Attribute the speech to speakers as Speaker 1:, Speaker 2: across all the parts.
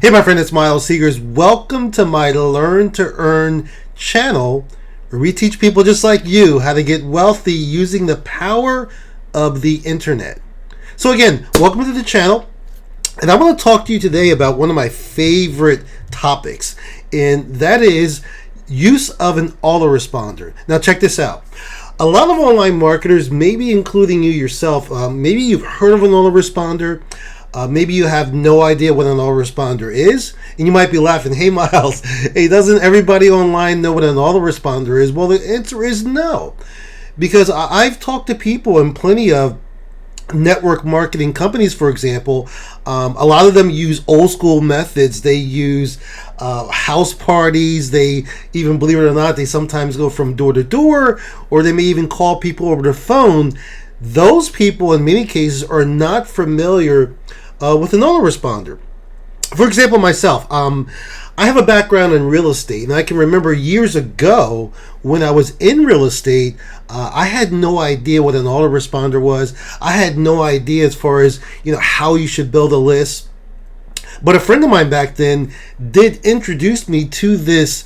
Speaker 1: Hey my friend, it's Miles Seegers. Welcome to my Learn to Earn channel, where we teach people just like you how to get wealthy using the power of the internet. So again, welcome to the channel, and I want to talk to you today about one of my favorite topics, and that is use of an autoresponder. Now check this out. A lot of online marketers, maybe including you yourself, maybe you've heard of an autoresponder. Maybe you have no idea what an autoresponder is, and you might be laughing, hey Miles, hey, doesn't everybody online know what an autoresponder is? Well, the answer is no, because I've talked to people in plenty of network marketing companies, for example. A lot of them use old school methods. They use house parties. They even, believe it or not, they sometimes go from door to door, or they may even call people over the phone. Those people, in many cases, are not familiar with an autoresponder. For example, myself, I have a background in real estate, and I can remember years ago when I was in real estate, I had no idea what an autoresponder was. I had no idea as far as how you should build a list. But a friend of mine back then did introduce me to this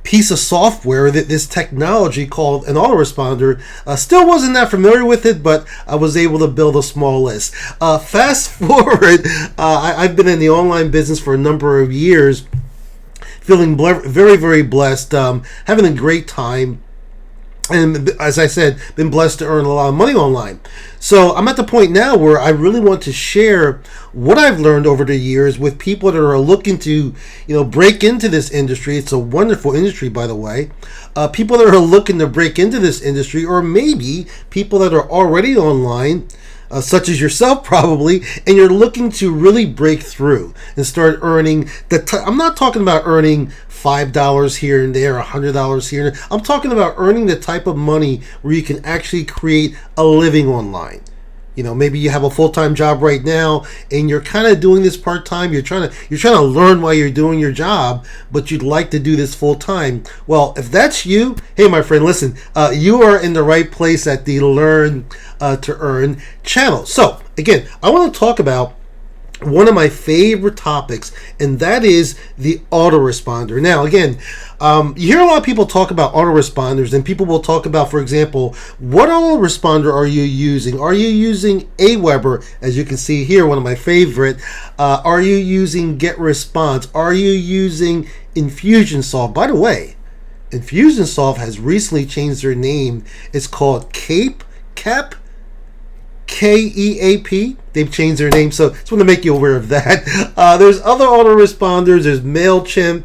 Speaker 1: piece of software, that this technology called an autoresponder. Still wasn't that familiar with it, but I was able to build a small list. Fast forward, I've been in the online business for a number of years, feeling very, very blessed, having a great time. And as I said, been blessed to earn a lot of money online. So I'm at the point now where I really want to share what I've learned over the years with people that are looking to, break into this industry. It's a wonderful industry, by the way. People that are looking to break into this industry, or maybe people that are already online, such as yourself probably, and you're looking to really break through and start earning I'm not talking about earning $5 here and there, $100 here and there. I'm talking about earning the type of money where you can actually create a living online. Maybe you have a full-time job right now and you're kind of doing this part-time. You're trying to learn while you're doing your job, but you'd like to do this full-time. Well, if that's you, hey my friend, listen, you are in the right place at the Learn to Earn channel. So again, I want to talk about one of my favorite topics, and that is the autoresponder. Now, again, you hear a lot of people talk about autoresponders, and people will talk about, for example, what autoresponder are you using? Are you using Aweber, as you can see here, one of my favorite? Are you using GetResponse? Are you using Infusionsoft? By the way, Infusionsoft has recently changed their name. It's called KEAP. KEAP. They've changed their name, so just want to make you aware of that. There's other autoresponders. There's MailChimp.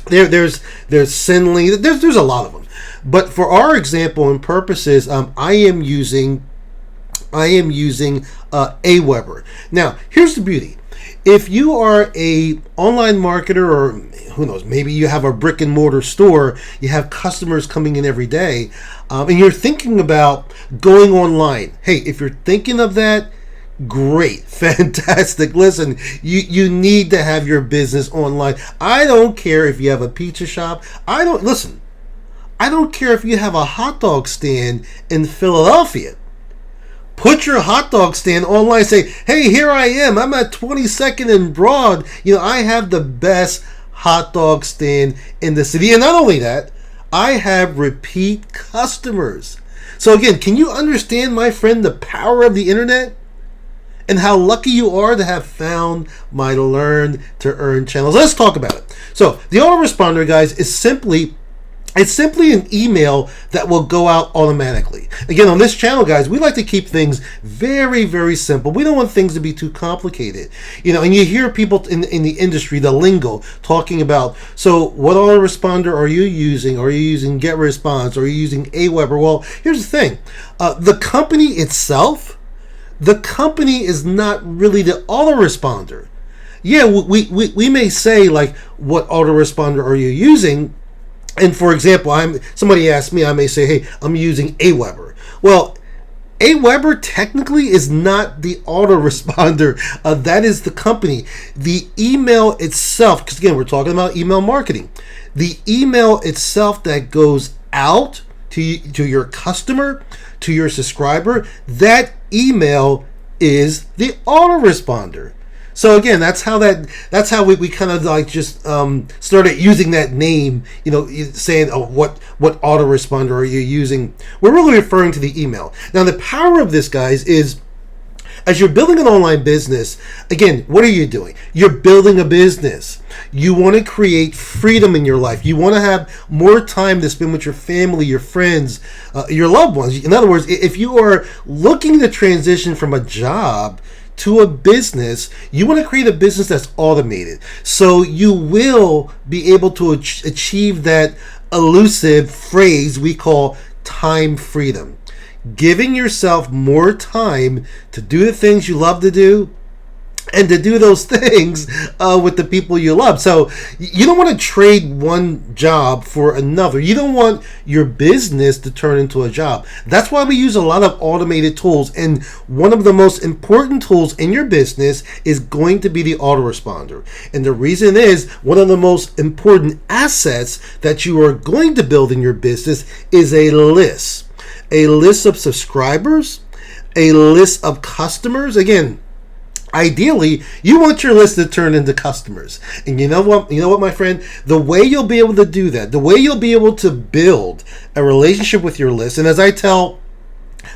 Speaker 1: There's Sendly. There's a lot of them. But for our example and purposes, I am using Aweber. Now, here's the beauty. If you are a online marketer, or who knows, maybe you have a brick and mortar store, you have customers coming in every day, and you're thinking about going online. Hey, if you're thinking of that, great, fantastic. Listen, you need to have your business online. I don't care if you have a pizza shop. I don't care if you have a hot dog stand in Philadelphia. Put your hot dog stand online. Say, hey, here I am. I'm at 22nd and Broad. I have the best hot dog stand in the city. And not only that, I have repeat customers. So again, can you understand, my friend, the power of the internet? And how lucky you are to have found my Learn to Earn channels. Let's talk about it. So the autoresponder, guys, is simply an email that will go out automatically. Again, on this channel, guys, we like to keep things very, very simple. We don't want things to be too complicated. And you hear people in the industry, the lingo, talking about, so what autoresponder are you using? Are you using GetResponse? Are you using Aweber? Well, here's the thing. The company itself, is not really the autoresponder. Yeah, we may say, like, what autoresponder are you using? And for example, somebody asked me, I may say, hey, I'm using Aweber. Well, Aweber technically is not the autoresponder. That is the company. The email itself, because again, we're talking about email marketing. The email itself that goes out to your customer, to your subscriber, that email is the autoresponder. So again, that's how we kind of like just started using that name, saying, oh, what autoresponder are you using? We're really referring to the email. Now the power of this, guys, is as you're building an online business, again, what are you doing? You're building a business. You want to create freedom in your life. You want to have more time to spend with your family, your friends, your loved ones. In other words, if you are looking to transition from a job to a business, you want to create a business that's automated. So you will be able to achieve that elusive phrase we call time freedom. Giving yourself more time to do the things you love to do and to do those things with the people you love. So you don't want to trade one job for another. You don't want your business to turn into a job. That's why we use a lot of automated tools. And one of the most important tools in your business is going to be the autoresponder. And the reason is one of the most important assets that you are going to build in your business is a list. A list of subscribers, a list of customers. Again, ideally, you want your list to turn into customers. And you know what, my friend? The way you'll be able to do that, the way you'll be able to build a relationship with your list, and as I tell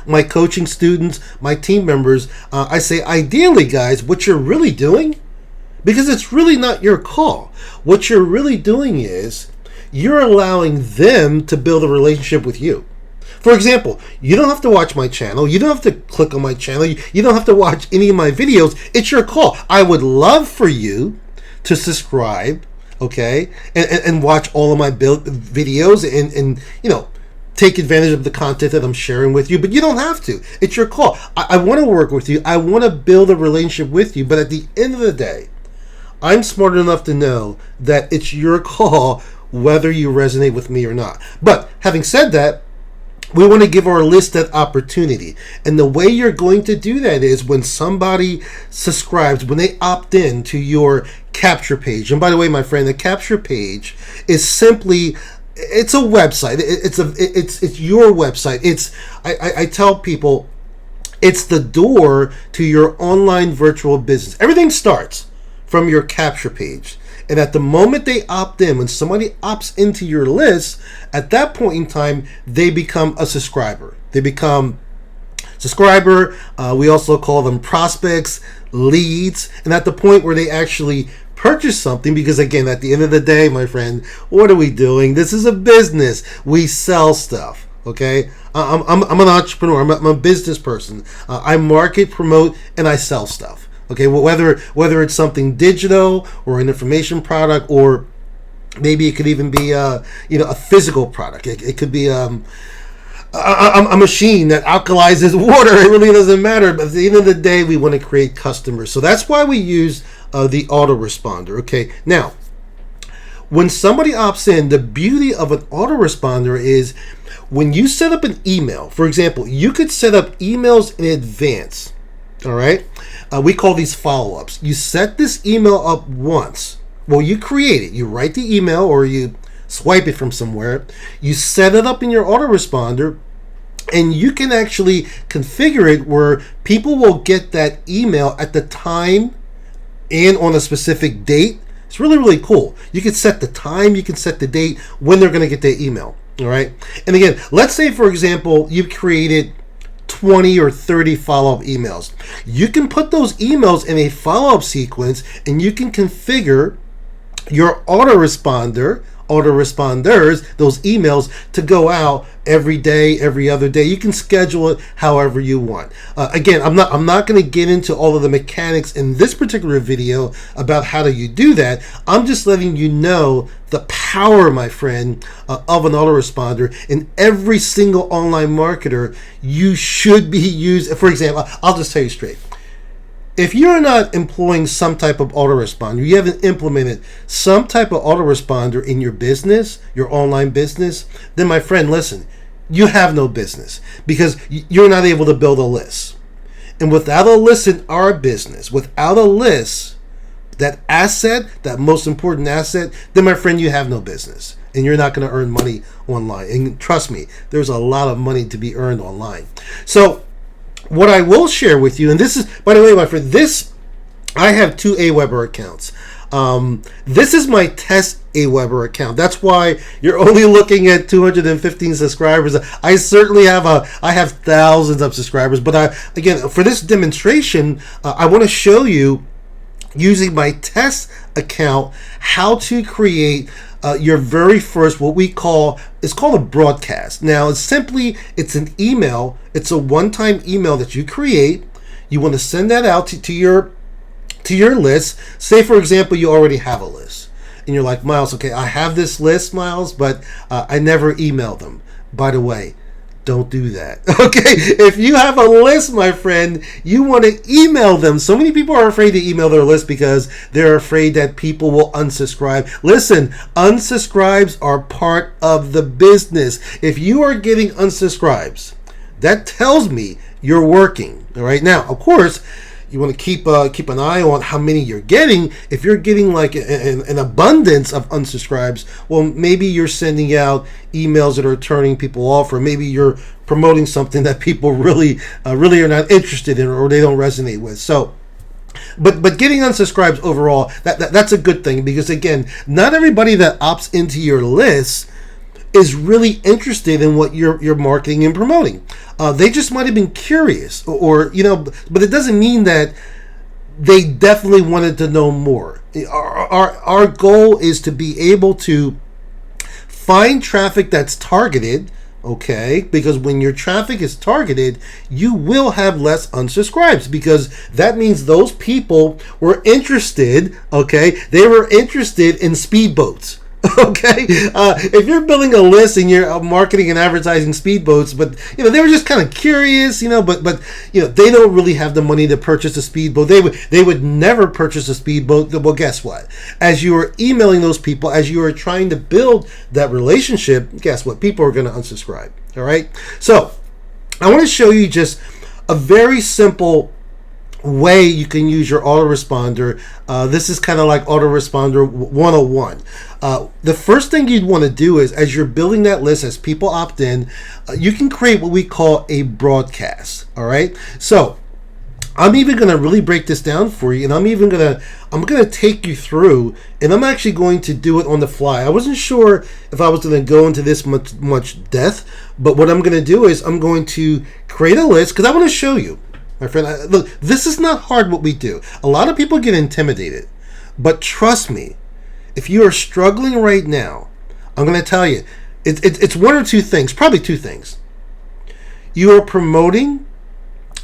Speaker 1: my coaching students, my team members, I say, ideally, guys, what you're really doing, because it's really not your call, what you're really doing is you're allowing them to build a relationship with you. For example, you don't have to watch my channel. You don't have to click on my channel. You don't have to watch any of my videos. It's your call. I would love for you to subscribe, okay, and watch all of my videos and take advantage of the content that I'm sharing with you. But you don't have to. It's your call. I want to work with you. I want to build a relationship with you. But at the end of the day, I'm smart enough to know that it's your call whether you resonate with me or not. But having said that, we want to give our list that opportunity. And the way you're going to do that is when somebody subscribes, when they opt in to your capture page. And by the way, my friend, the capture page is simply, it's a website. It's your website. I tell people, it's the door to your online virtual business. Everything starts from your capture page. And at the moment they opt in, when somebody opts into your list, at that point in time, they become a subscriber. They become subscriber. We also call them prospects, leads. And at the point where they actually purchase something, because again, at the end of the day, my friend, what are we doing? This is a business. We sell stuff. Okay, I'm an entrepreneur. I'm a business person. I market, promote, and I sell stuff. Okay, well, whether it's something digital or an information product, or maybe it could even be a physical product. It could be a machine that alkalizes water. It really doesn't matter. But at the end of the day, we want to create customers. So that's why we use the autoresponder. Okay, now when somebody opts in, the beauty of an autoresponder is when you set up an email. For example, you could set up emails in advance. All right. We call these follow-ups. You set this email up once. Well, you create it. You write the email or you swipe it from somewhere. You set it up in your autoresponder, and you can actually configure it where people will get that email at the time and on a specific date. It's really, really cool. You can set the time. You can set the date when they're going to get their email. All right. And again, let's say, for example, you've created 20 or 30 follow-up emails. You can put those emails in a follow-up sequence, and you can configure your autoresponders, those emails, to go out every day, every other day. You can schedule it however you want. Again, I'm not going to get into all of the mechanics in this particular video about how do you do that. I'm just letting you know the power, my friend, of an autoresponder. In every single online marketer, you should be using. For example, I'll just tell you straight. If you're not employing some type of autoresponder, you haven't implemented some type of autoresponder in your business, your online business, then my friend, listen, you have no business because you're not able to build a list. And without a list in our business, without a list, that asset, that most important asset, then my friend, you have no business. And you're not going to earn money online. And trust me, there's a lot of money to be earned online. So what I will share with you, and this is, by the way, my friend, this I have two Aweber accounts. This is my test Aweber account. That's why you're only looking at 215 subscribers. I certainly have I have thousands of subscribers, but again, for this demonstration, I want to show you, using my test account, how to create your very first, what we call, it's called a broadcast. Now, it's an email. It's a one-time email that you create. You want to send that out to your list. Say, for example, you already have a list, and you're like, Miles, okay, I have this list, Miles, but I never email them. By the way, don't do that. Okay, if you have a list, my friend, you want to email them. So many people are afraid to email their list because they're afraid that people will unsubscribe. Listen, unsubscribes are part of the business. If you are getting unsubscribes, that tells me you're working. All right, now, of course, you want to keep an eye on how many you're getting. If you're getting like an abundance of unsubscribes, well, maybe you're sending out emails that are turning people off, or maybe you're promoting something that people really are not interested in, or they don't resonate with. So, but getting unsubscribes overall, that's a good thing, because again, not everybody that opts into your list is really interested in what you're marketing and promoting. They just might have been curious, or but it doesn't mean that they definitely wanted to know more. Our goal is to be able to find traffic that's targeted, okay? Because when your traffic is targeted, you will have less unsubscribes, because that means those people were interested, okay? They were interested in speedboats. Okay, if you're building a list and you're marketing and advertising speedboats, but they were just kind of curious, but they don't really have the money to purchase a speedboat. They would never purchase a speedboat. Well, guess what? As you are emailing those people, as you are trying to build that relationship, guess what? People are going to unsubscribe. All right. So I want to show you just a very simple way you can use your autoresponder. This is kind of like Autoresponder 101. The first thing you'd want to do is, as you're building that list, as people opt in, you can create what we call a broadcast. All right. So I'm even going to really break this down for you, and I'm going to take you through, and I'm actually going to do it on the fly. I wasn't sure if I was going to go into this much depth, but what I'm going to do is I'm going to create a list, because I want to show you. My friend, look, this is not hard what we do. A lot of people get intimidated. But trust me, if you are struggling right now, I'm going to tell you, it's one or two things, probably two things. You are promoting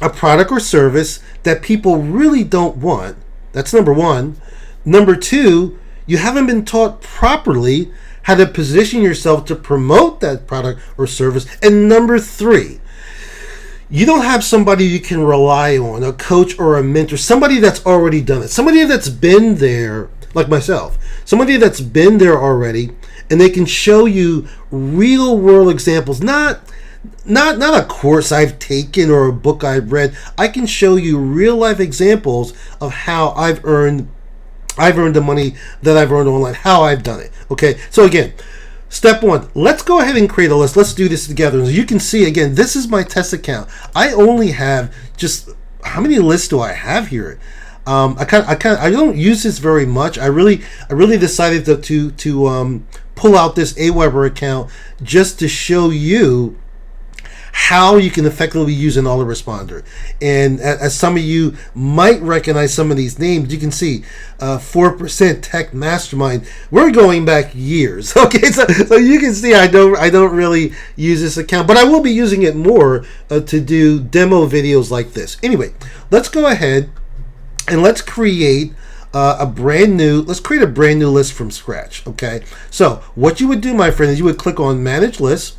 Speaker 1: a product or service that people really don't want. That's number one. Number two, you haven't been taught properly how to position yourself to promote that product or service. And number three, you don't have somebody you can rely on, a coach or a mentor, somebody that's already done it, somebody that's been there, like myself, somebody that's been there already, and they can show you real world examples, not a course I've taken or a book I've read. I can show you real life examples of how I've earned the money that I've earned online, how I've done it. Okay, so again, step one, let's go ahead and create a list. Let's do this together. As you can see, again, this is my test account. I only have just, how many lists do I have here? I don't use this very much. I really decided to pull out this Aweber account just to show you how you can effectively use an autoresponder. And as some of you might recognize some of these names, you can see 4% Tech Mastermind. We're going back years. Okay, so you can see I don't really use this account, but I will be using it more to do demo videos like this. Anyway, let's go ahead and let's create a brand new list from scratch. Okay, so what you would do, my friend, is you would click on Manage List.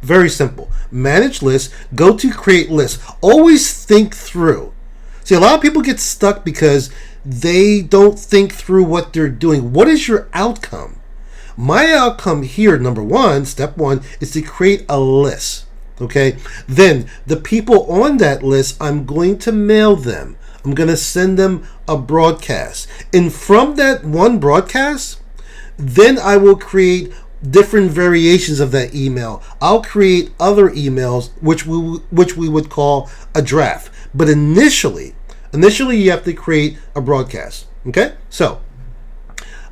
Speaker 1: Very simple. Manage list. Go to create list. Always think through. See, a lot of people get stuck because they don't think through what they're doing. What is your outcome? My outcome here, number one, step one, is to create a list. Okay. Then the people on that list, I'm going to mail them. I'm going to send them a broadcast. And from that one broadcast, then I will create different variations of that email. I'll create other emails which we would call a draft. But initially, Initially, you have to create a broadcast. Okay, so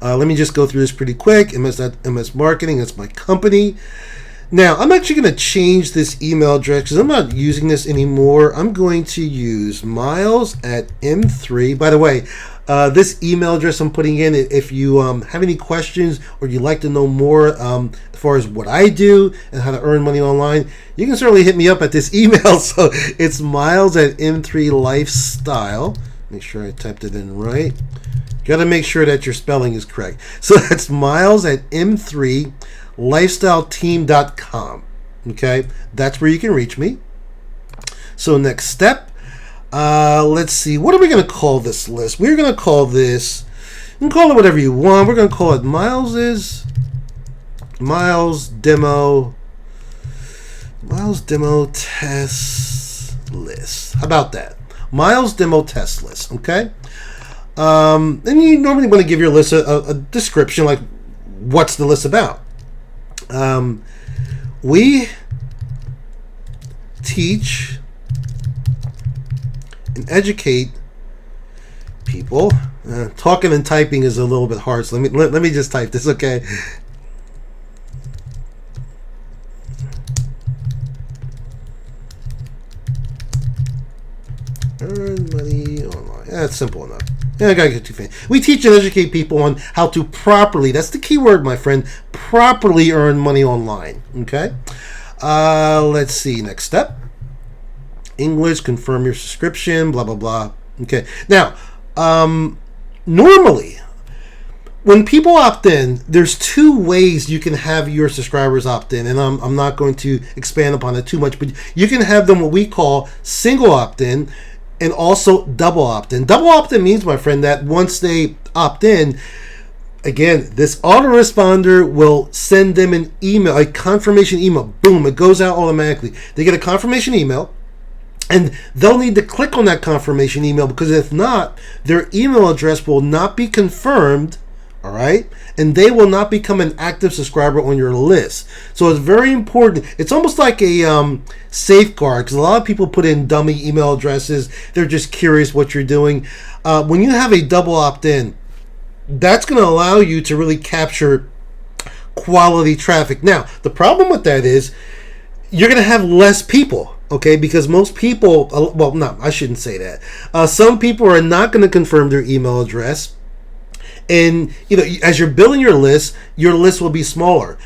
Speaker 1: let me just go through this pretty quick. MS Marketing, that's my company. Now, I'm actually going to change this email address because I'm not using this anymore. I'm going to use miles@m3. By the way, this email address I'm putting in, if you have any questions or you'd like to know more as far as what I do and how to earn money online, you can certainly hit me up at this email. So it's miles@m3lifestyle. Make sure I typed it in right. Got to make sure that your spelling is correct. So that's miles@m3lifestyleteam.com. Okay, that's where you can reach me. So next step, let's see, what are we going to call this list? We're going to call this, you can call it whatever you want. We're going to call it Miles Demo Test List. How about that? Miles Demo Test List. Okay. And you normally want to give your list a description, like what's the list about. We teach and educate people. Talking and typing is a little bit hard, so let me just type this. Okay. Earn money online. That's simple enough. Yeah, I gotta get too fancy. We teach and educate people on how to properly, that's the key word, my friend, properly earn money online. Okay? Let's see, next step. English, confirm your subscription, blah, blah, blah. Okay. Now, normally, when people opt in, there's two ways you can have your subscribers opt in, and I'm not going to expand upon it too much, but you can have them what we call single opt-in, and also double opt-in. Double opt-in means, my friend, that once they opt in, again, this autoresponder will send them an email, a confirmation email. Boom, it goes out automatically. They get a confirmation email, and they'll need to click on that confirmation email, because if not, their email address will not be confirmed. All right, and they will not become an active subscriber on your list. So it's very important. It's almost like a safeguard, because a lot of people put in dummy email addresses. They're just curious what you're doing. When you have a double opt-in, that's going to allow you to really capture quality traffic. Now, the problem with that is you're going to have less people. Okay, because most people, well, no, I shouldn't say that. Some people are not going to confirm their email address. And, as you're building your list will be smaller.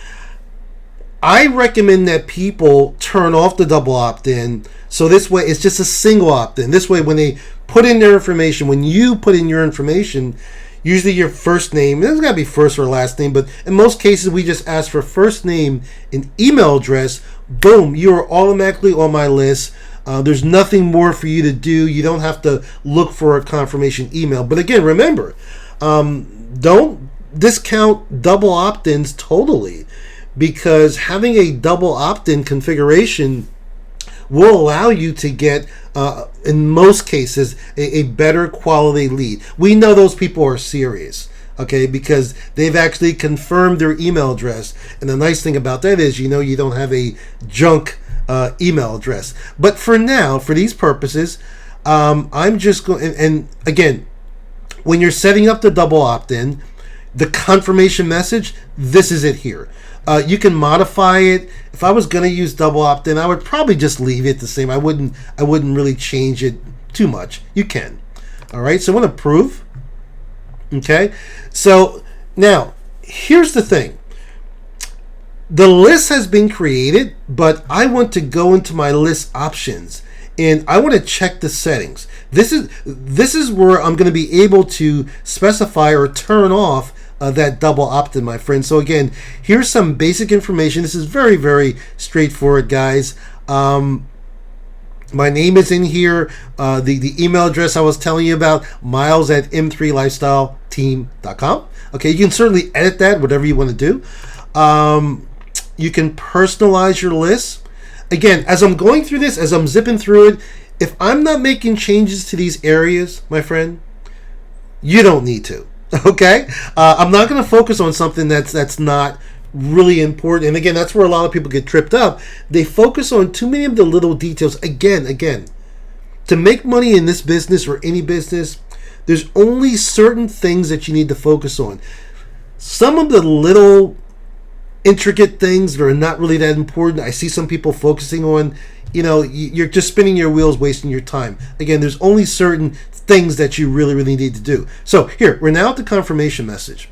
Speaker 1: I recommend that people turn off the double opt-in. So this way, it's just a single opt-in. This way, when they put in their information, when you put in your information, usually your first name, there's got to be first or last name, but in most cases, we just ask for first name and email address. Boom, you are automatically on my list. There's nothing more for you to do. You don't have to look for a confirmation email. But again, remember, don't discount double opt-ins totally, because having a double opt-in configuration will allow you to get, in most cases, a better quality lead. We know those people are serious, okay, because they've actually confirmed their email address. And the nice thing about that is, you don't have a junk email address. But for now, for these purposes, I'm just going, and again, when you're setting up the double opt-in, the confirmation message, this is it here. You can modify it. If I was going to use double opt-in, I would probably just leave it the same. I wouldn't really change it too much. You can. All right, so I'm going to approve. Okay, so now here's the thing. The list has been created, but I want to go into my list options, and I want to check the settings. This is where I'm going to be able to specify or turn off that double opt-in, my friend. So again, here's some basic information. This is very, very straightforward, guys. My name is in here. The email address I was telling you about, miles@m3lifestyleteam.com. Okay, you can certainly edit that, whatever you want to do. You can personalize your list. Again, as I'm going through this, as I'm zipping through it, if I'm not making changes to these areas, my friend, you don't need to. Okay? I'm not going to focus on something that's not really important. And again, that's where a lot of people get tripped up. They focus on too many of the little details. Again, To make money in this business or any business, there's only certain things that you need to focus on. Some of the little intricate things that are not really that important, I see some people focusing on, you're just spinning your wheels, wasting your time. Again, there's only certain things that you really, really need to do. So here, we're now at the confirmation message.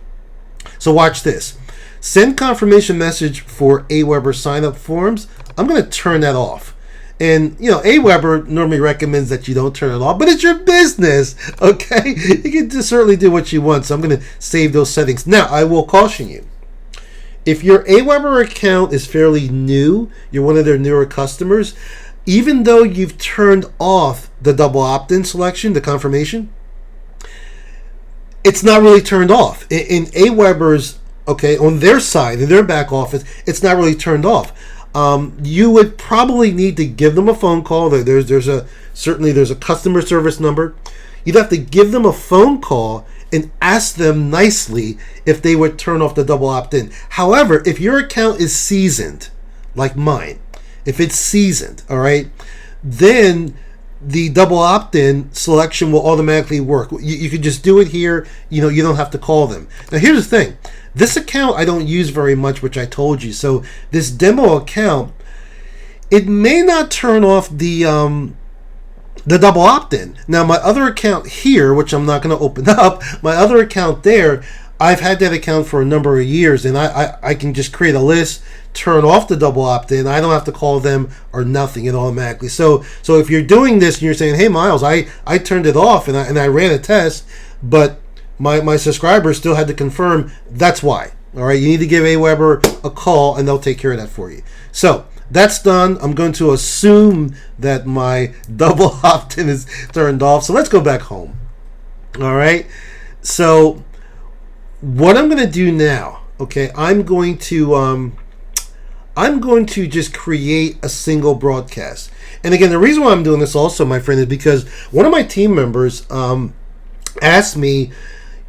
Speaker 1: So watch this. Send confirmation message for AWeber sign-up forms. I'm going to turn that off. And, AWeber normally recommends that you don't turn it off, but it's your business, okay? You can just certainly do what you want, so I'm going to save those settings. Now, I will caution you. If your AWeber account is fairly new, you're one of their newer customers, even though you've turned off the double opt-in selection, the confirmation, it's not really turned off. In AWeber's, on their side, in their back office, it's not really turned off. You would probably need to give them a phone call. There's a customer service number. You'd have to give them a phone call and ask them nicely if they would turn off the double opt-in. However, if your account is seasoned, like mine, if it's seasoned, all right, then the double opt-in selection will automatically work. You can just do it here. You don't have to call them. Now, here's the thing. This account I don't use very much, which I told you. So this demo account, it may not turn off the double opt-in. Now, my other account here, which I'm not going to open up, my other account there, I've had that account for a number of years, and I can just create a list, turn off the double opt-in. I don't have to call them or nothing, it automatically. So if you're doing this and you're saying, hey, Miles, I turned it off and I ran a test, but my subscribers still had to confirm, that's why. All right, you need to give AWeber a call, and they'll take care of that for you. So that's done. I'm going to assume that my double opt-in is turned off. So let's go back home. All right. So what I'm going to do now, I'm going to just create a single broadcast. And again, the reason why I'm doing this also, my friend, is because one of my team members asked me,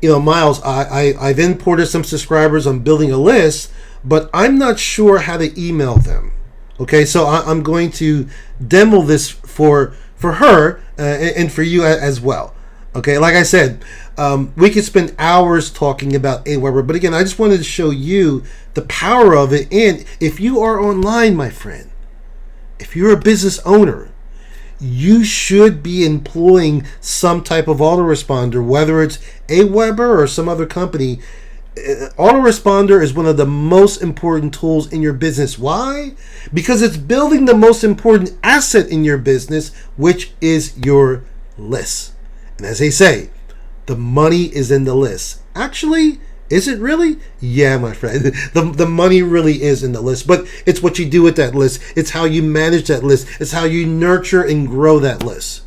Speaker 1: Miles, I've imported some subscribers. I'm building a list, but I'm not sure how to email them. Okay, so I'm going to demo this for her and for you as well. Okay, like I said, we could spend hours talking about AWeber, but again, I just wanted to show you the power of it. And if you are online, my friend, if you're a business owner, you should be employing some type of autoresponder, whether it's AWeber or some other company. Autoresponder is one of the most important tools in your business. Why? Because it's building the most important asset in your business, which is your list. And as they say, the money is in the list. Actually, is it really? Yeah, my friend. The money really is in the list, but it's what you do with that list. It's how you manage that list. It's how you nurture and grow that list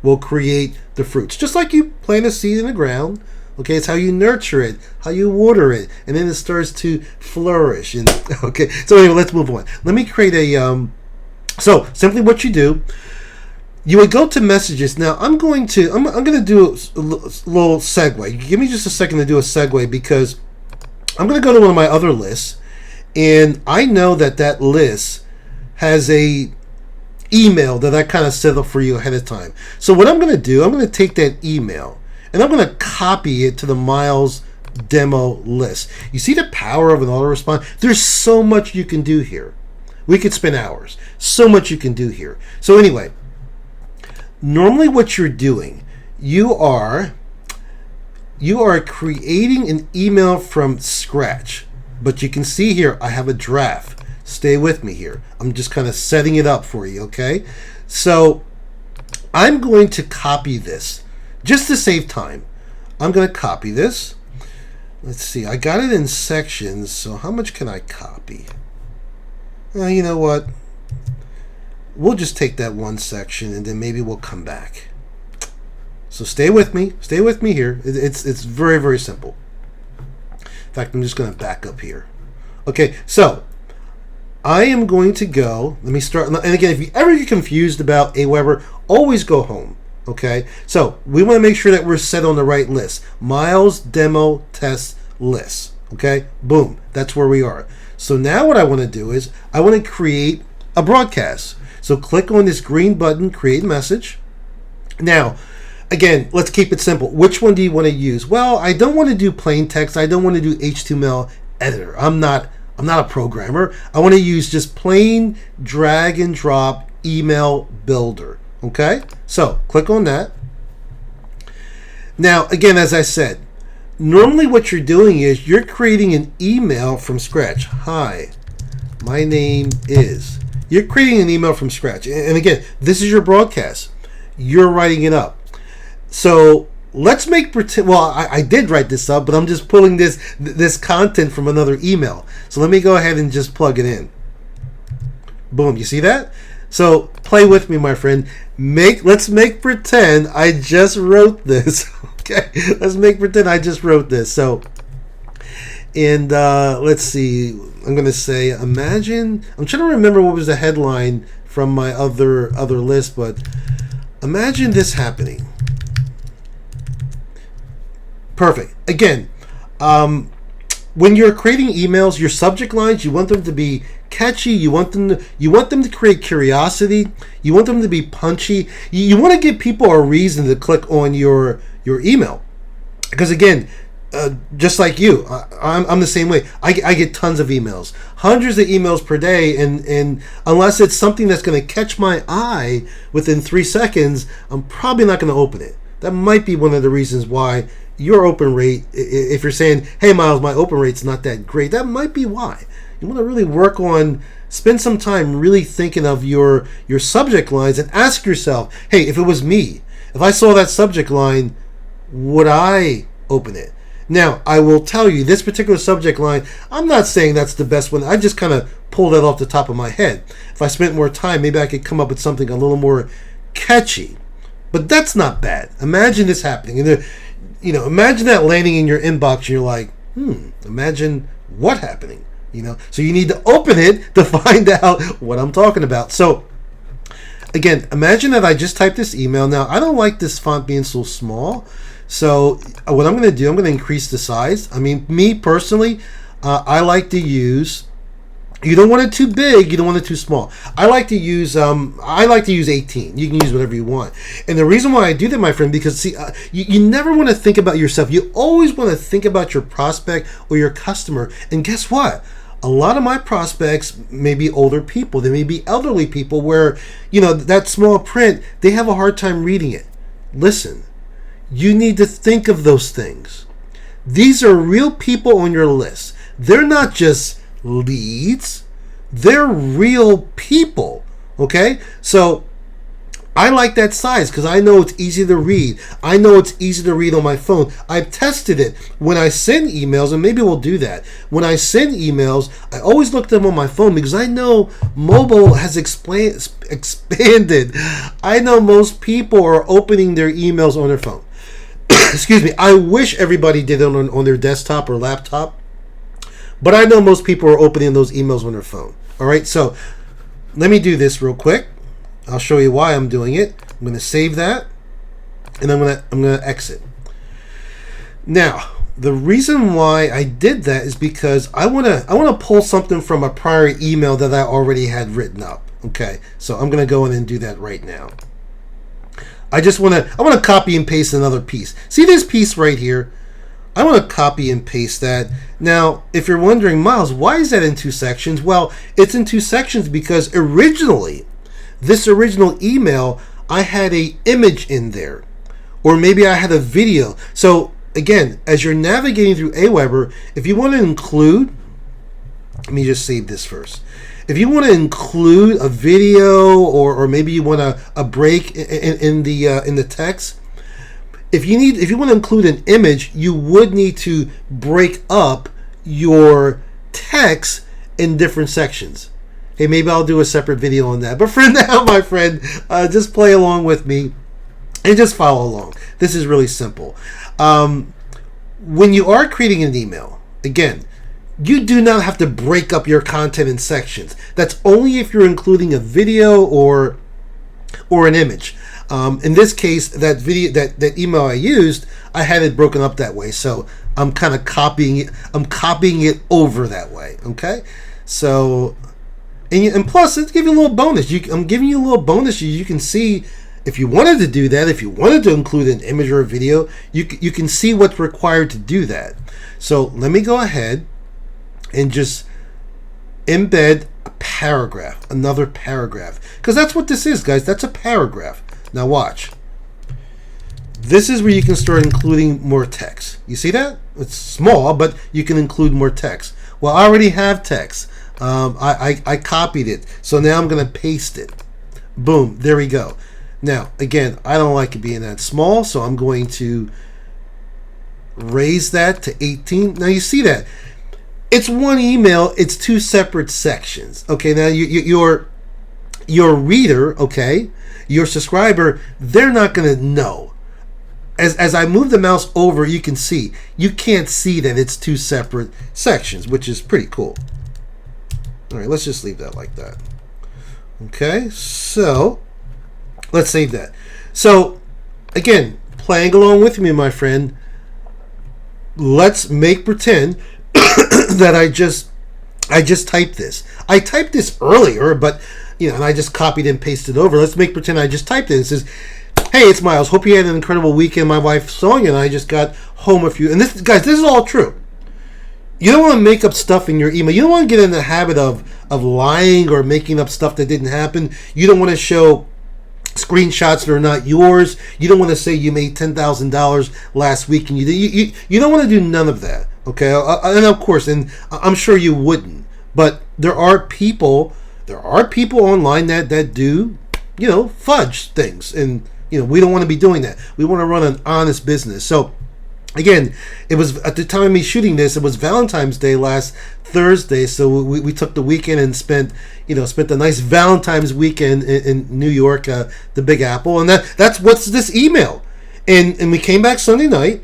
Speaker 1: will create the fruits. Just like you plant a seed in the ground, okay, it's how you nurture it, how you water it, and then it starts to flourish. And okay, so anyway, let's move on. Let me create a so simply what you do, you would go to messages. Now I'm going to do a little segue. Give me just a second to do a segue, because I'm going to go to one of my other lists, and I know that list has a email that I kind of set up for you ahead of time. So what I'm going to do, I'm going to take that email and I'm going to copy it to the Miles demo list. You see the power of an autoresponder? There's so much you can do here. We could spend hours. So much you can do here. So anyway, normally what you're doing, you are creating an email from scratch. But you can see here, I have a draft. Stay with me here. I'm just kind of setting it up for you, okay? So I'm going to copy this just to save time. I'm going to copy this. Let's see. I got it in sections, so how much can I copy? You know what? We'll just take that one section, and then maybe we'll come back. So stay with me. Stay with me here. It's very, very simple. In fact, I'm just going to back up here. Okay, so I am going to go. Let me start. And again, if you ever get confused about AWeber, always go home. Okay, so we want to make sure that we're set on the right list. Miles demo test list. Okay, boom. That's where we are. So now what I want to do is I want to create a broadcast. So click on this green button, create message. Now, again, let's keep it simple. Which one do you want to use? Well, I don't want to do plain text. I don't want to do HTML editor. I'm not a programmer. I want to use just plain drag and drop email builder. Okay? So, click on that. Now, again, as I said, normally what you're doing is you're creating an email from scratch. Hi, my name is. You're creating an email from scratch. And again, this is your broadcast. You're writing it up. So let's make pretend. Well, I did write this up, but I'm just pulling this content from another email. So let me go ahead and just plug it in. Boom. You see that? So play with me, my friend. Let's make pretend I just wrote this. Okay. Let's make pretend I just wrote this. So, and let's see. I'm going to say, imagine. I'm trying to remember what was the headline from my other list, but imagine this happening. Perfect. Again, when you're creating emails, your subject lines, you want them to be catchy. You want them to create curiosity. You want them to be punchy. You want to give people a reason to click on your email. Because again, just like you, I'm the same way. I get tons of emails, hundreds of emails per day, and unless it's something that's going to catch my eye within 3 seconds, I'm probably not going to open it. That might be one of the reasons why your open rate, if you're saying, hey Miles, my open rate's not that great, that might be why. You want to really spend some time really thinking of your subject lines and ask yourself, hey, if it was me, if I saw that subject line, would I open it? Now, I will tell you, this particular subject line, I'm not saying that's the best one. I just kind of pulled that off the top of my head. If I spent more time, maybe I could come up with something a little more catchy. But that's not bad. Imagine this happening. And imagine that landing in your inbox and you're like, imagine what happening. So you need to open it to find out what I'm talking about. So again, imagine that I just typed this email. Now, I don't like this font being so small. So what I'm going to do, I'm going to increase the size. I mean, me personally, I like to use. You don't want it too big. You don't want it too small. I like to use 18. You can use whatever you want. And the reason why I do that, my friend, because see, you never want to think about yourself. You always want to think about your prospect or your customer. And guess what? A lot of my prospects may be older people. They may be elderly people where, that small print, they have a hard time reading it. Listen, you need to think of those things. These are real people on your list. They're not just leads, they're real people. Okay, so I like that size because I know it's easy to read. I know it's easy to read on my phone. I've tested it when I send emails, and maybe we'll do that. When I send emails, I always look them on my phone because I know mobile has expanded. I know most people are opening their emails on their phone. Excuse me. I wish everybody did it on their desktop or laptop. But I know most people are opening those emails on their phone. All right, so let me do this real quick. I'll show you why I'm doing it. I'm going to save that, and I'm going to exit. Now, the reason why I did that is because I want to pull something from a prior email that I already had written up. Okay, so I'm going to go in and do that right now. I want to copy and paste another piece. See this piece right here? I want to copy and paste that. Now, if you're wondering, Miles, why is that in 2 sections? Well, it's in 2 sections because this original email, I had an image in there. Or maybe I had a video. So, again, as you're navigating through Aweber, if you want to include, let me just save this first. If you want to include a video or maybe you want a break in the text, if you want to include an image, you would need to break up your text in different sections. Hey, maybe I'll do a separate video on that. But for now, my friend, just play along with me and just follow along. This is really simple. When you are creating an email, again, you do not have to break up your content in sections. That's only if you're including a video or an image. In this case, that email I used, I had it broken up that way. So I'm kind of copying it. I'm copying it over that way. Okay. So, and plus, let's give you a little bonus. I'm giving you a little bonus. You can see if you wanted to do that, if you wanted to include an image or a video, you can see what's required to do that. So let me go ahead and just embed a paragraph, another paragraph, because that's what this is, guys. That's a paragraph. Now watch. This is where you can start including more text. You see that? It's small, but you can include more text. Well, I already have text. I copied it, so now I'm going to paste it. Boom, there we go. Now, again, I don't like it being that small, so I'm going to raise that to 18. Now, you see that? It's one email. It's two separate sections. Okay, now your reader, okay, your subscriber, they're not going to know. As I move the mouse over, you can see. You can't see that it's two separate sections, which is pretty cool. All right, let's just leave that like that. Okay, so let's save that. So, again, playing along with me, my friend, let's make pretend that I just typed this. I typed this earlier, but, and I just copied and pasted over. Let's make pretend I just typed it. It says, hey, it's Miles. Hope you had an incredible weekend. My wife, Sonia, and I just got home a few. And this, guys, this is all true. You don't want to make up stuff in your email. You don't want to get in the habit of lying or making up stuff that didn't happen. You don't want to show screenshots that are not yours. You don't want to say you made $10,000 last week and you don't want to do none of that. Okay, and of course, and I'm sure you wouldn't. But there are people online that do, fudge things, and we don't want to be doing that. We want to run an honest business. So, again, it was at the time of me shooting this, it was Valentine's Day last Thursday, so we took the weekend and spent a nice Valentine's weekend in New York, the Big Apple, and that's what's this email. And we came back Sunday night,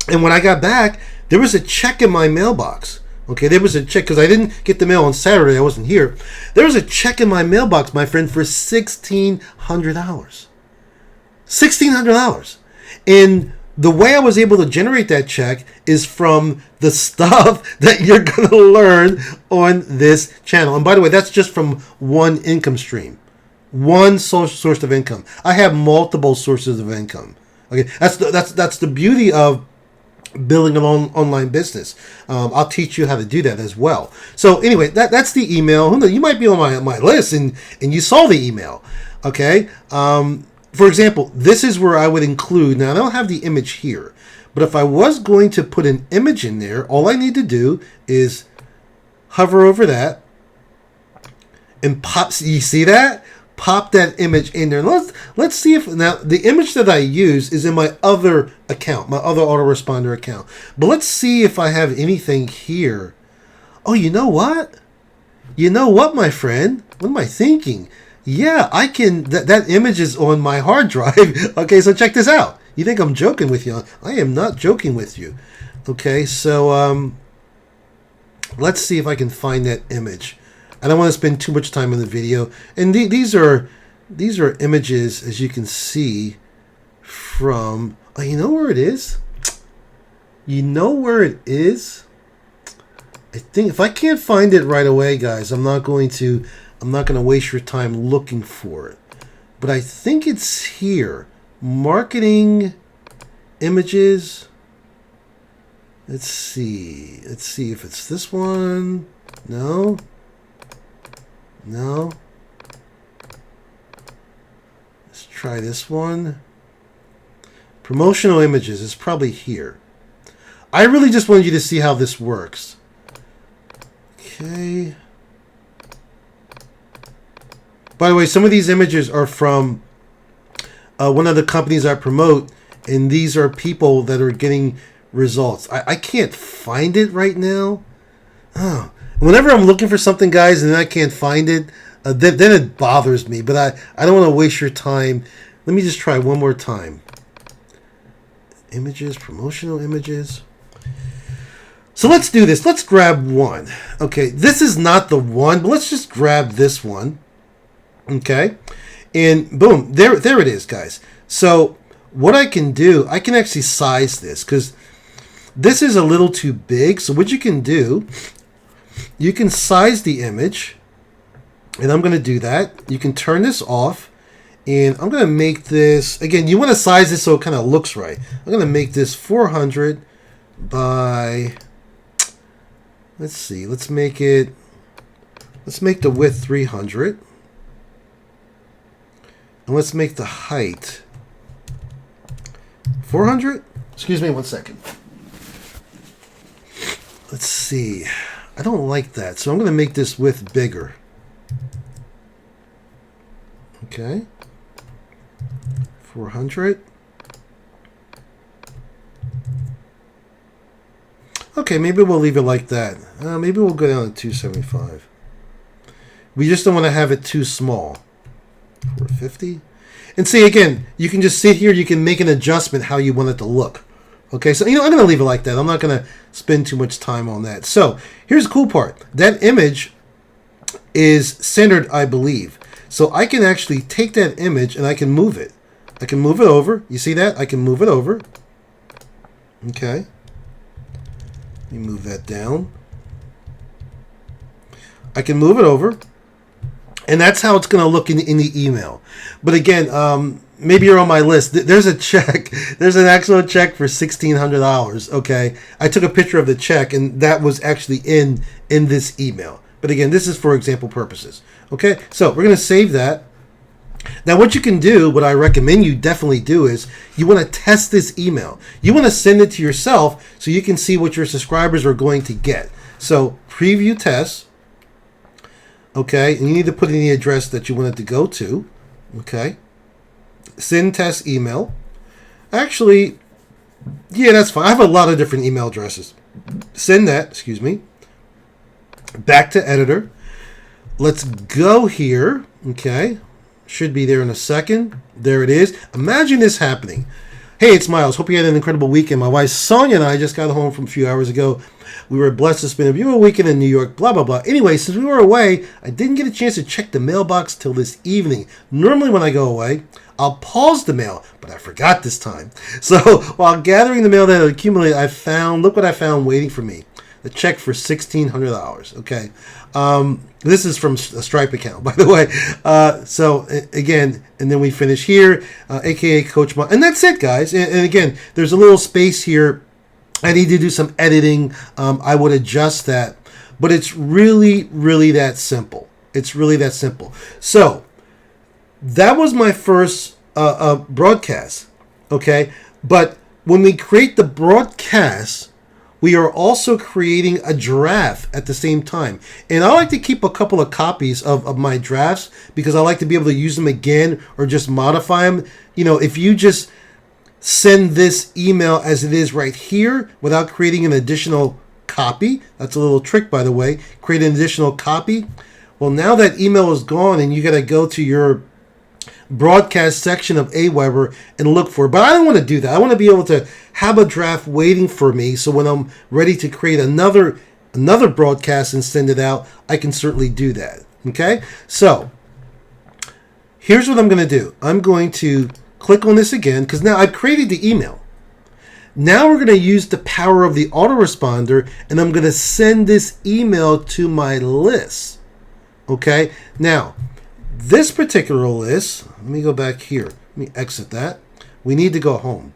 Speaker 1: and when I got back, there was a check in my mailbox. Okay, there was a check, because I didn't get the mail on Saturday, I wasn't here. There was a check in my mailbox, my friend, for $1,600. $1,600. And the way I was able to generate that check is from the stuff that you're going to learn on this channel. And by the way, that's just from one income stream, one source of income. I have multiple sources of income. Okay, that's the beauty of building an online business. I'll teach you how to do that as well. So anyway, that's the email. Who knows, you might be on my list and you saw the email. Okay. For example, this is where I would include, now I don't have the image here, but if I was going to put an image in there, all I need to do is hover over that and pop, you see that? Pop that image in there. Let's see if, now the image that I use is in my other account, my other Autoresponder account. But let's see if I have anything here. Oh, you know what? You know what, my friend? What am I thinking? Yeah, I can, that image is on my hard drive. Okay, so check this out. You think I'm joking with you? I am not joking with you. Okay, so let's see if I can find that image. I don't want to spend too much time in the video. And these are images, as you can see, from, oh, you know where it is? You know where it is? I think if I can't find it right away, guys, I'm not going to waste your time looking for it. But I think it's here. Marketing images. Let's see. Let's see if it's this one. No. No. Let's try this one. Promotional images is probably here. I really just wanted you to see how this works. Okay. By the way, some of these images are from one of the companies I promote, and these are people that are getting results. I can't find it right now. Oh. Whenever I'm looking for something, guys, and I can't find it, then it bothers me. But I don't want to waste your time. Let me just try one more time. Images, promotional images. So let's do this. Let's grab one. Okay, this is not the one, but let's just grab this one. Okay, and boom, there it is, guys. So what I can do, I can actually size this because this is a little too big. So what you can do, you can size the image, and I'm going to do that. You can turn this off, And I'm going to make this, again, you want to size this so it kind of looks right. I'm going to make this 400 by, let's see, let's make the width 300. And let's make the height 400. Excuse me one second. Let's see. I don't like that, so I'm going to make this width bigger. Okay. 400. Okay, maybe we'll leave it like that. Maybe we'll go down to 275. We just don't want to have it too small. 450. And see, again, you can just sit here. You can make an adjustment how you want it to look. Okay, so, I'm going to leave it like that. I'm not going to spend too much time on that. So, here's the cool part. That image is centered, I believe. So, I can actually take that image and I can move it. I can move it over. You see that? I can move it over. Okay. Let me move that down. I can move it over. And that's how it's going to look in the email. But again, maybe you're on my list. There's a check. There's an actual check for $1,600. Okay. I took a picture of the check, and that was actually in this email. But again, this is for example purposes. Okay. So we're going to save that. Now, what you can do, what I recommend you definitely do, is you want to test this email. You want to send it to yourself so you can see what your subscribers are going to get. So preview test. Okay, and you need to put in the address that you want it to go to. Okay. Send test email. Actually, yeah, that's fine. I have a lot of different email addresses. Send that, excuse me. Back to editor. Let's go here. Okay. Should be there in a second. There it is. Imagine this happening. Hey, it's Miles. Hope you had an incredible weekend. My wife Sonia and I just got home from a few hours ago. We were blessed to spend a beautiful weekend in New York, blah, blah, blah. Anyway, since we were away, I didn't get a chance to check the mailbox till this evening. Normally when I go away, I'll pause the mail, but I forgot this time. So while gathering the mail that had accumulated, look what I found waiting for me. The check for $1,600. Okay. This is from a Stripe account, by the way. So again, and then we finish here, aka Coach Mon. And that's it, guys. And again, there's a little space here. I need to do some editing. I would adjust that. But it's really, really that simple. It's really that simple. So that was my first broadcast. Okay. But when we create the broadcast, we are also creating a draft at the same time. And I like to keep a couple of copies of my drafts because I like to be able to use them again or just modify them. If you just send this email as it is right here without creating an additional copy, that's a little trick, by the way, create an additional copy. Well, now that email is gone and you got to go to your broadcast section of Aweber and look for it. But I don't want to do that. I want to be able to have a draft waiting for me so when I'm ready to create another broadcast and send it out, I can certainly do that. Okay? So here's what I'm going to do. I'm going to click on this again because now I've created the email. Now we're going to use the power of the autoresponder and I'm going to send this email to my list. Okay? Now, this particular list, let me go back here. Let me exit that. We need to go home.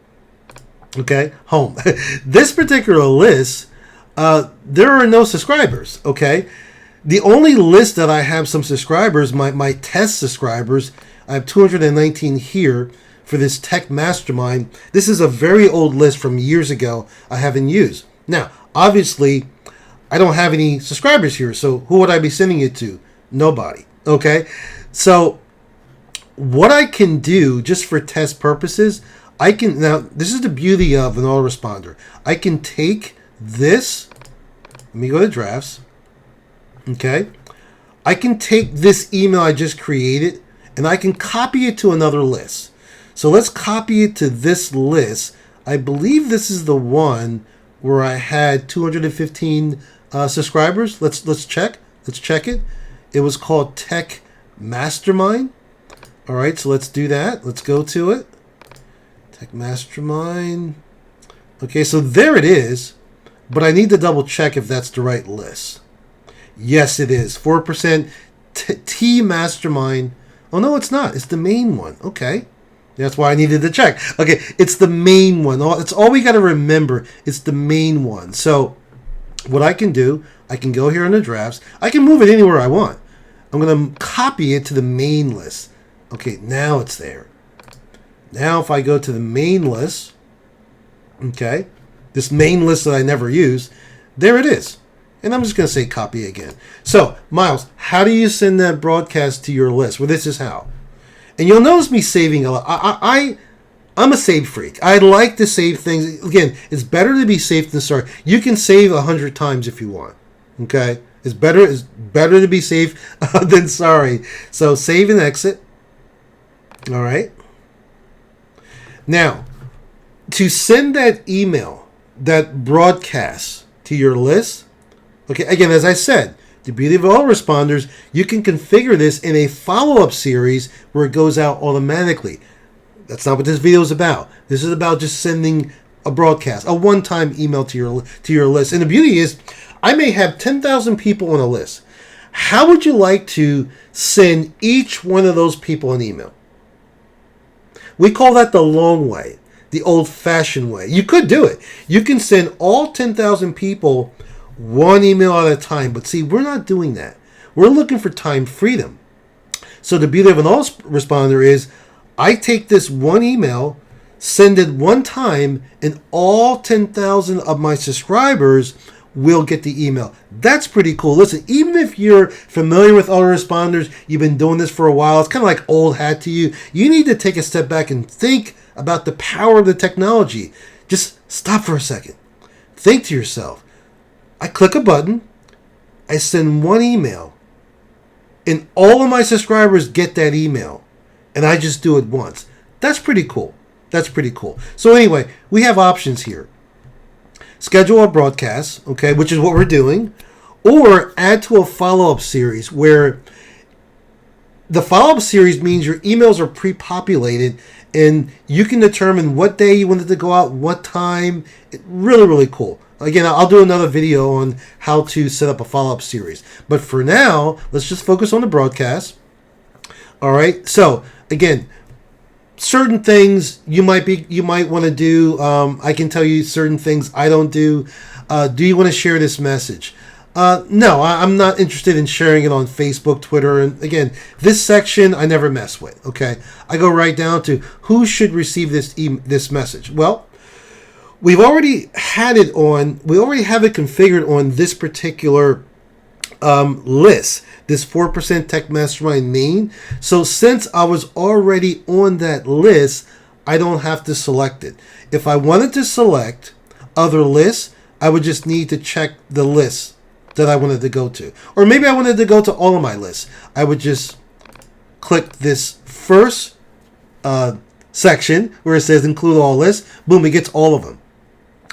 Speaker 1: Okay, home. This particular list, there are no subscribers. Okay, the only list that I have some subscribers, my test subscribers, I have 219 here for this Tech Mastermind. This is a very old list from years ago I haven't used. Now, obviously, I don't have any subscribers here, so who would I be sending it to? Nobody. Okay. So what I can do just for test purposes, now this is the beauty of an autoresponder. I can take this, let me go to drafts. Okay. I can take this email I just created and I can copy it to another list. So let's copy it to this list. I believe this is the one where I had 215 subscribers. Let's check. Let's check it. It was called Tech Mastermind. All right, so let's do that. Let's go to it. Tech Mastermind. Okay, so there it is, but I need to double check if that's the right list. Yes, it is. 4% T Mastermind Oh, no, it's not. It's the main one. Okay. That's why I needed to check. Okay, it's the main one. It's all we got to remember. It's the main one. So what I can do, I can go here in the drafts. I can move it anywhere I want. I'm going to copy it to the main list. Okay, now it's there. Now if I go to the main list, okay, this main list that I never use, there it is. And I'm just going to say copy again. So, Miles, how do you send that broadcast to your list? Well, this is how. And you'll notice me saving a lot. I'm a save freak. I like to save things. Again, it's better to be safe than sorry. You can save 100 times if you want. Okay? It's better to be safe than sorry. So save and exit. All right. Now, to send that email, that broadcast to your list, okay, again, as I said, the beauty of autoresponders, you can configure this in a follow-up series where it goes out automatically. That's not what this video is about. This is about just sending a broadcast, a one-time email to your list. And the beauty is, I may have 10,000 people on a list. How would you like to send each one of those people an email? We call that the long way, the old-fashioned way. You could do it. You can send all 10,000 people one email at a time. But see, we're not doing that. We're looking for time freedom. So the beauty of an autoresponder is I take this one email, send it one time, and all 10,000 of my subscribers will get the email. That's pretty cool. Listen, even if you're familiar with autoresponders, you've been doing this for a while, it's kind of like old hat to you. You need to take a step back and think about the power of the technology. Just stop for a second. Think to yourself. I click a button, I send one email, and all of my subscribers get that email, and I just do it once. That's pretty cool. That's pretty cool. So anyway, we have options here. Schedule a broadcast, okay, which is what we're doing, or add to a follow-up series where the follow-up series means your emails are pre-populated and you can determine what day you want it to go out, what time. Really, really cool. Again, I'll do another video on how to set up a follow-up series. But for now, let's just focus on the broadcast. All right. So again, certain things you might want to do. I can tell you certain things I don't do. Do you want to share this message? No, I'm not interested in sharing it on Facebook, Twitter. And again, this section I never mess with. Okay. I go right down to who should receive this message. Well, we already have it configured on this particular list, this 4% Tech Mastermind main. So since I was already on that list, I don't have to select it. If I wanted to select other lists, I would just need to check the list that I wanted to go to. Or maybe I wanted to go to all of my lists. I would just click this first section where it says include all lists. Boom, it gets all of them.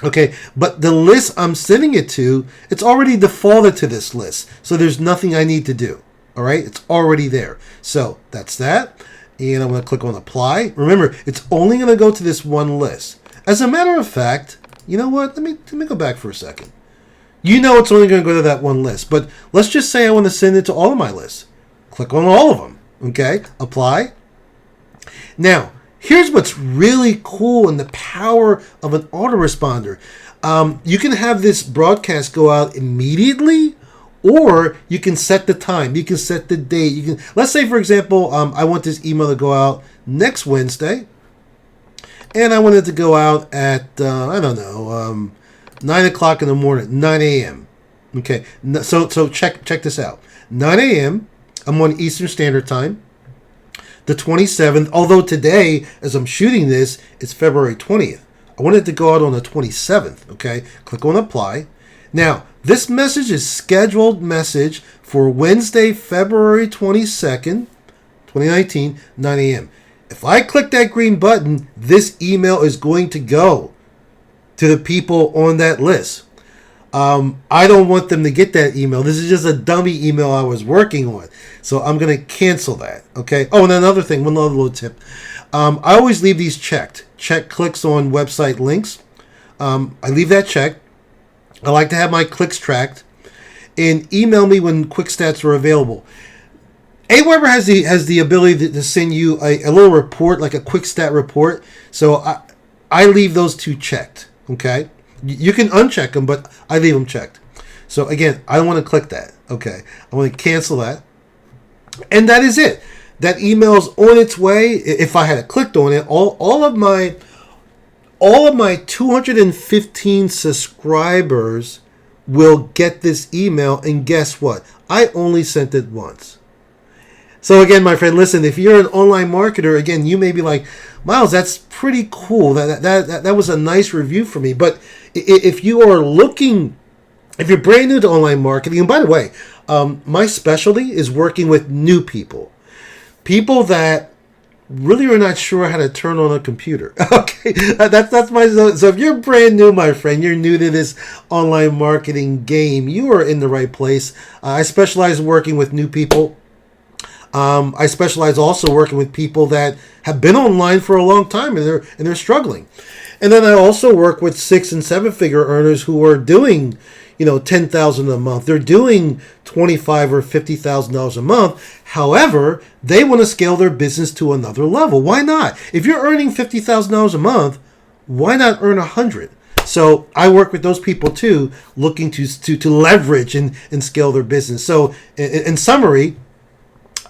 Speaker 1: Okay, but the list I'm sending it to, it's already defaulted to this list. So there's nothing I need to do. All right, it's already there. So that's that. And I'm going to click on apply. Remember, it's only going to go to this one list. As a matter of fact, you know what? Let me go back for a second. You know it's only going to go to that one list. But let's just say I want to send it to all of my lists. Click on all of them. Okay, apply. Now, here's what's really cool in the power of an autoresponder. You can have this broadcast go out immediately, or you can set the time. You can set the date. Let's say, for example, I want this email to go out next Wednesday, and I want it to go out at 9 o'clock in the morning, 9 a.m. Okay, so check this out. 9 a.m. I'm on Eastern Standard Time. The 27th, although today, as I'm shooting this, it's February 20th. I want it to go out on the 27th, okay? Click on apply. Now, this message is scheduled message for Wednesday, February 22nd, 2019, 9 a.m. If I click that green button, this email is going to go to the people on that list. I don't want them to get that email. This is just a dummy email I was working on. So I'm going to cancel that. Okay. Oh, and another thing, one other little tip. I always leave these checked. Check clicks on website links. I leave that checked. I like to have my clicks tracked. And email me when quick stats are available. Aweber has the ability to send you a little report, like a quick stat report. So I leave those two checked. Okay, you can uncheck them, but I leave them checked. So again, I don't want to click that. Okay, I want to cancel that, and that is it. That email's on its way. If I had clicked on it, all of my 215 subscribers will get this email, and guess what? I only sent it once. So again, my friend, listen, if you're an online marketer, again, you may be like, Miles, that's pretty cool. That was a nice review for me. But if you are looking, if you're brand new to online marketing, and by the way, my specialty is working with new people. People that really are not sure how to turn on a computer. Okay, that's my. So if you're brand new, my friend, you're new to this online marketing game, you are in the right place. I specialize in working with new people. I specialize also working with people that have been online for a long time and they're struggling. And then I also work with 6 and 7 figure earners who are doing, $10,000 a month. They're doing $25,000 or $50,000 a month. However, they want to scale their business to another level. Why not? If you're earning $50,000 a month, why not earn 100? So I work with those people too, looking to leverage and scale their business. So in summary,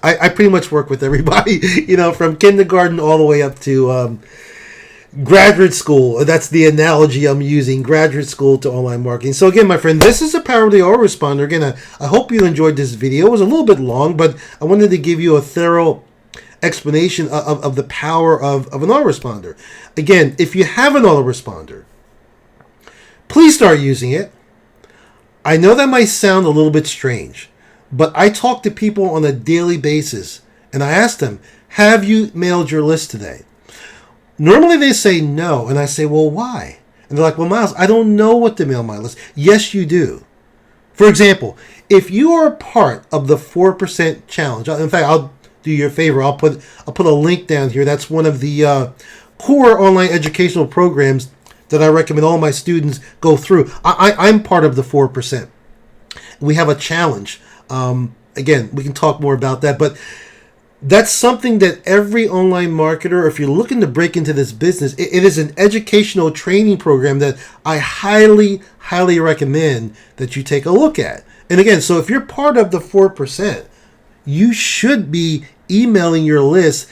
Speaker 1: I pretty much work with everybody, from kindergarten all the way up to graduate school. That's the analogy I'm using, graduate school to online marketing. So again, my friend, this is the power of the autoresponder. Again, I hope you enjoyed this video. It was a little bit long, but I wanted to give you a thorough explanation of the power of an autoresponder. Again, if you have an autoresponder, please start using it. I know that might sound a little bit strange, but I talk to people on a daily basis, and I ask them, have you mailed your list today? Normally they say no, and I say, well, why? And they're like, well, Miles, I don't know what to mail my list. Yes, you do. For example, if you are a part of the 4% challenge, in fact, I'll do you a favor. I'll put a link down here. That's one of the core online educational programs that I recommend all my students go through. I'm part of the 4%. We have a challenge. Again, we can talk more about that, but that's something that every online marketer, if you're looking to break into this business, it is an educational training program that I highly, highly recommend that you take a look at. And again, so if you're part of the 4%, you should be emailing your list.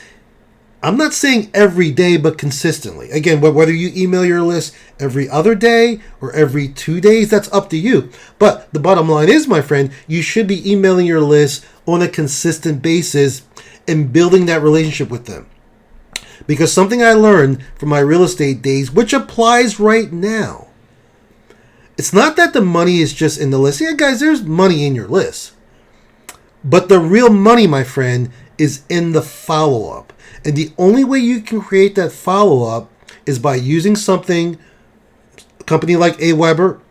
Speaker 1: I'm not saying every day, but consistently. Again, whether you email your list every other day or every 2 days, that's up to you. But the bottom line is, my friend, you should be emailing your list on a consistent basis and building that relationship with them. Because something I learned from my real estate days, which applies right now, it's not that the money is just in the list. Yeah, guys, there's money in your list. But the real money, my friend, is in the follow-up. And the only way you can create that follow-up is by using something, a company like Aweber,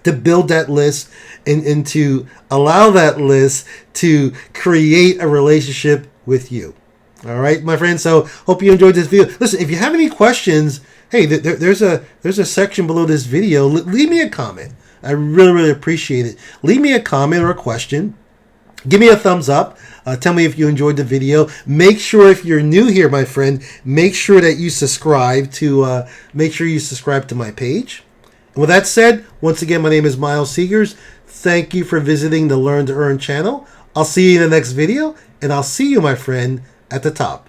Speaker 1: to build that list and to allow that list to create a relationship with you. All right, my friend. So hope you enjoyed this video. Listen, if you have any questions, hey, there's a section below this video. Leave me a comment. I really, really appreciate it. Leave me a comment or a question. Give me a thumbs up. Tell me if you enjoyed the video. Make sure, if you're new here, my friend, make sure that you subscribe to my page. And with that said, once again, my name is Miles Seegers. Thank you for visiting the Learn to Earn channel. I'll see you in the next video, and I'll see you, my friend, at the top.